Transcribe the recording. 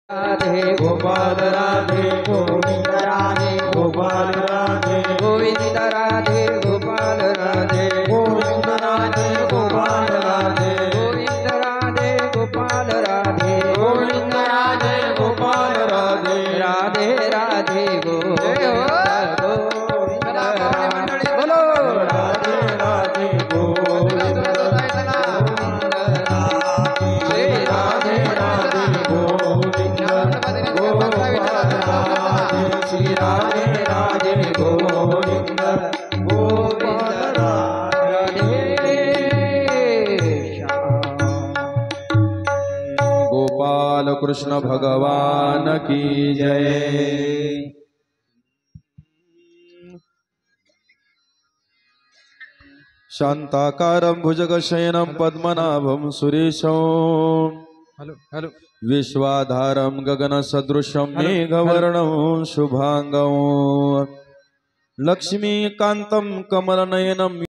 राधे गोपाल राधे गोविंद राधे गोपाल राधे गोविंद राधे गोपाल राधे गोविंद राधे गोपाल राधे गोविंद राधे गोपाल राधे गोविंद राधे गोपाल राधे राधे राधे गोविंद बोलो राधे राधे गोविंद राधे राधे श्री राधे राधे गोविंद गोपाल राधे गोपाल कृष्ण भगवान की जय। शांताकारं भुजगशयनं पद्मनाभं सुरेशं विश्वाधारं गगनसदृशं मेघवर्णं शुभांगं लक्ष्मीकान्तं कमलनयनं